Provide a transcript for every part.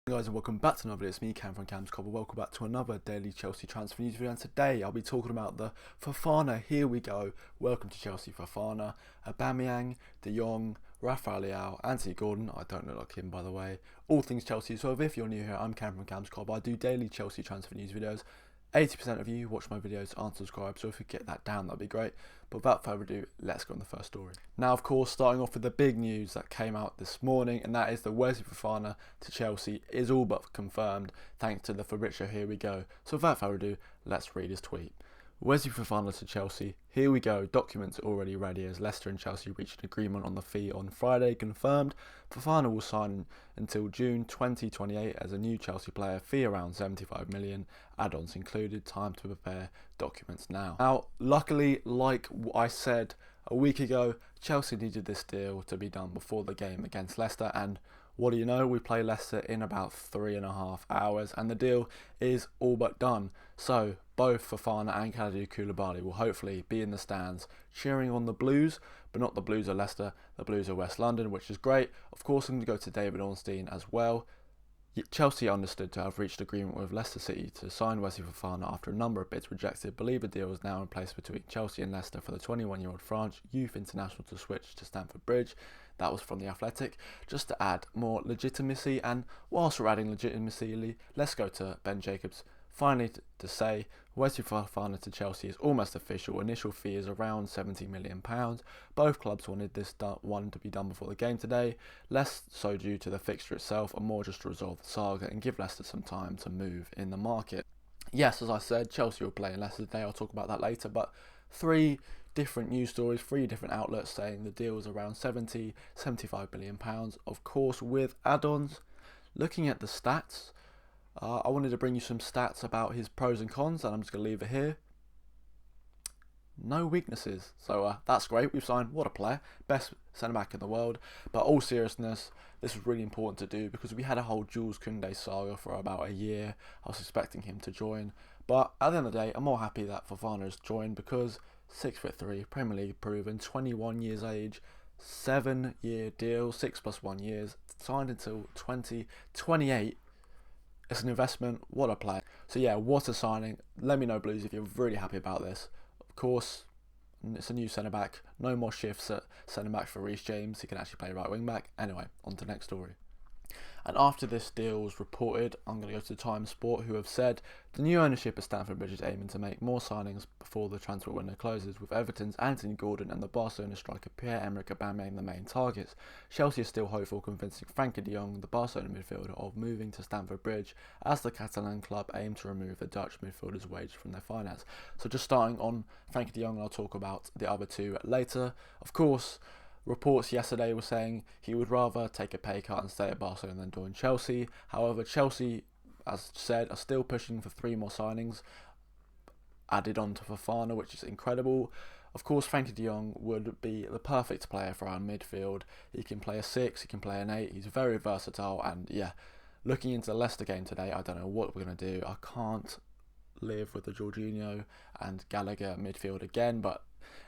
Hey guys, and welcome back to another video. It's me, Cam from Cam's Cover. Welcome back to another daily Chelsea transfer news video, and today I'll be talking about the Fofana Here We Go. Welcome to Chelsea. Fofana, Aubameyang, De Jong, Rafael Leao, Anthony Gordon. I don't look like him, by the way. All things Chelsea. So if you're new here, I'm Cam from Cam's Cover. I do daily Chelsea transfer news videos. 80% of you watch my videos aren't subscribed, so if you get that down, that'd be great. But without further ado, let's go on the first story. Now, of course, starting off with the big news that came out this morning, and that is the Wesley Fofana to Chelsea is all but confirmed, thanks to the Fabrizio Here We Go. So without further ado, let's read his tweet. Wesley Fofana to Chelsea. Here we go. Documents already ready as Leicester and Chelsea reached an agreement on the fee on Friday. Confirmed. Fofana will sign until June 2028 as a new Chelsea player. Fee around 75 million. Add-ons included. Time to prepare documents now. Now, luckily, like I said a week ago, Chelsea needed this deal to be done before the game against Leicester, and what do you know, we play Leicester in about 3.5 hours and the deal is all but done. So both Fofana and Kalidou Koulibaly will hopefully be in the stands cheering on the Blues, but not the Blues of Leicester, the Blues of West London, which is great. Of course, I'm going to go to David Ornstein as well. Chelsea understood to have reached agreement with Leicester City to sign Wesley Fofana after a number of bids rejected. Believe a deal is now in place between Chelsea and Leicester for the 21-year-old French youth international to switch to Stamford Bridge. That was from The Athletic. Just to add more legitimacy, and whilst we're adding legitimacy, let's go to Ben Jacobs. Finally, to say, Wesley Fofana to Chelsea is almost official. Initial fee is around £70 million. Both clubs wanted this one to be done before the game today, less so due to the fixture itself and more just to resolve the saga and give Leicester some time to move in the market. Yes, as I said, Chelsea will play in Leicester today. I'll talk about that later, but three different news stories, three different outlets saying the deal is around £75 million, of course with add-ons. Looking at the stats, I wanted to bring you some stats about his pros and cons, and I'm just going to leave it here. No weaknesses, so that's great. We've signed, what a player, best centre-back in the world. But all seriousness, this was really important to do because we had a whole Jules Koundé saga for about a year. I was expecting him to join, but at the end of the day, I'm more happy that Fofana has joined because 6'3", Premier League proven, 21 years age, 7-year deal, 6 + 1 years, signed until 2028. It's an investment. What a player. So yeah, what a signing. Let me know, Blues, if you're really happy about this. Of course, it's a new centre-back. No more shifts at centre-back for Reece James. He can actually play right wing-back. Anyway, on to the next story. And after this deal was reported, I'm going to go to Times Sport, who have said the new ownership of Stamford Bridge is aiming to make more signings before the transfer window closes, with Everton's Anthony Gordon and the Barcelona striker Pierre-Emerick Aubameyang the main targets. Chelsea is still hopeful, convincing Frenkie de Jong, the Barcelona midfielder, of moving to Stamford Bridge, as the Catalan club aim to remove the Dutch midfielder's wage from their finance. So just starting on Frenkie de Jong, and I'll talk about the other two later. Of course, reports yesterday were saying he would rather take a pay cut and stay at Barcelona than join Chelsea. However, Chelsea, as said, are still pushing for 3 more signings added on to Fofana, which is incredible. Of course, Frenkie de Jong would be the perfect player for our midfield. He can play a 6, he can play an 8. He's very versatile, and yeah, looking into the Leicester game today, I don't know what we're going to do. I can't live with the Jorginho and Gallagher midfield again, but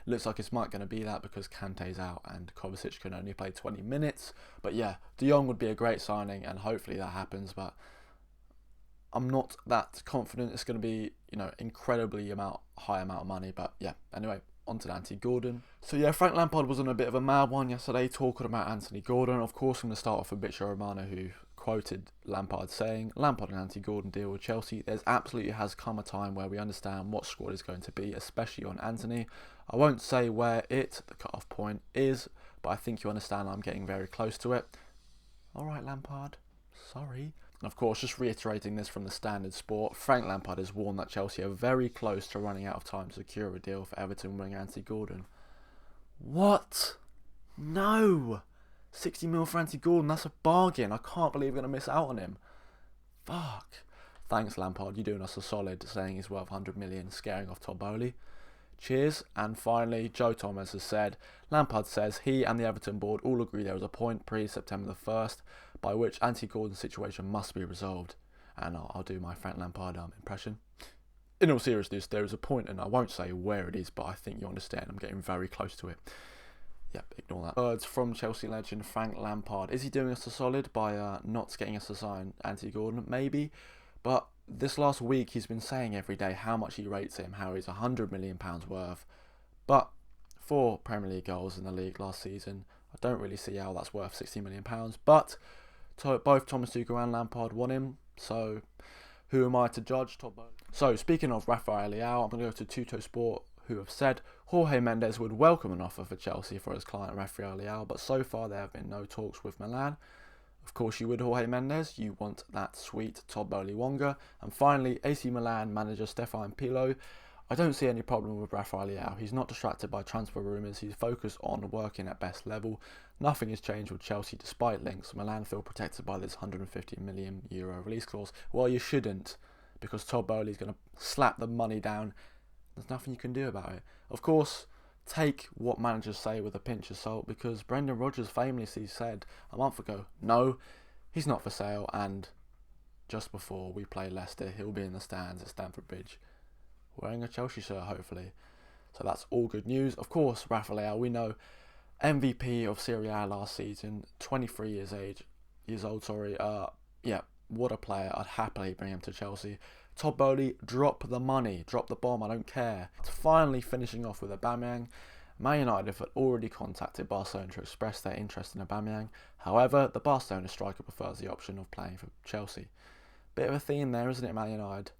looks like it's might going to be that because Kante's out and Kovacic can only play 20 minutes. But yeah, De Jong would be a great signing, and hopefully that happens. But I'm not that confident it's going to be, incredibly high amount of money. But yeah, anyway, on to Anthony Gordon. So yeah, Frank Lampard was on a bit of a mad one yesterday talking about Anthony Gordon. Of course, I'm going to start off with Fabrizio Romano, who quoted Lampard saying, "Lampard and Anthony Gordon deal with Chelsea. There's absolutely has come a time where we understand what squad is going to be, especially on Anthony. I won't say where the cut-off point is, but I think you understand I'm getting very close to it." Alright, Lampard, sorry. And of course, just reiterating this from the Standard Sport, Frank Lampard has warned that Chelsea are very close to running out of time to secure a deal for Everton winger Anthony Gordon. What? No! 60 mil for Anthony Gordon, that's a bargain. I can't believe we're going to miss out on him. Fuck. Thanks, Lampard, you're doing us a solid, saying he's worth 100 million, scaring off Todd Bowley. Cheers. And finally, Joe Thomas has said, Lampard says he and the Everton board all agree there is a point pre-September the 1st by which Anthony Gordon's situation must be resolved. And I'll do my Frank Lampard impression. In all seriousness, there is a point, and I won't say where it is, but I think you understand. I'm getting very close to it. Yep, ignore that. Words from Chelsea legend Frank Lampard. Is he doing us a solid by not getting us to sign Anthony Gordon? Maybe. But this last week he's been saying every day how much he rates him, how he's £100 million worth. But 4 Premier League goals in the league last season, I don't really see how that's worth £60 million. But both Thomas Tuchel and Lampard want him, so who am I to judge? So speaking of Rafael Leao, I'm going to go to Tutto Sport, who have said Jorge Mendes would welcome an offer for Chelsea for his client Rafael Leao, but so far there have been no talks with Milan. Of course you would, Jorge Mendes, you want that sweet Todd Bowley Wonga. And finally, AC Milan manager Stefan Pilot. I don't see any problem with Rafael Leao. He's not distracted by transfer rumours. He's focused on working at best level. Nothing has changed with Chelsea despite links. Milan feel protected by this €150 million release clause. Well, you shouldn't, because Todd Bowley's going to slap the money down. There's nothing you can do about it. Of course, take what managers say with a pinch of salt, because Brendan Rodgers famously said a month ago, no, he's not for sale, and just before we play Leicester, he'll be in the stands at Stamford Bridge wearing a Chelsea shirt, hopefully. So that's all good news. Of course, Rafael Leao, we know, MVP of Serie A last season, 23 years old. Yeah, what a player. I'd happily bring him to Chelsea. Todd Bowley, drop the money, drop the bomb, I don't care. Finally finishing off with Aubameyang. Man United have already contacted Barcelona to express their interest in Aubameyang. However, the Barcelona striker prefers the option of playing for Chelsea. Bit of a theme there, isn't it, Man United?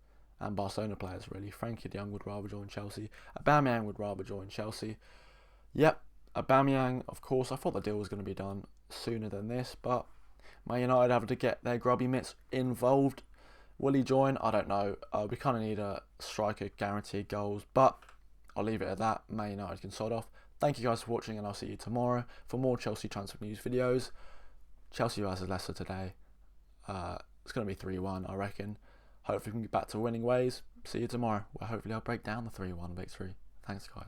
And Barcelona players, really. Frankie de Jong would rather join Chelsea. Aubameyang would rather join Chelsea. Yep, Aubameyang, of course, I thought the deal was going to be done sooner than this, but Man United have to get their grubby mitts involved. Will he join? I don't know. We kind of need a striker guaranteed goals, but I'll leave it at that. Man United can sod off. Thank you guys for watching, and I'll see you tomorrow for more Chelsea transfer news videos. Chelsea versus Leicester today. It's going to be 3-1, I reckon. Hopefully we can get back to winning ways. See you tomorrow, where hopefully I'll break down the 3-1 victory. Thanks, guys.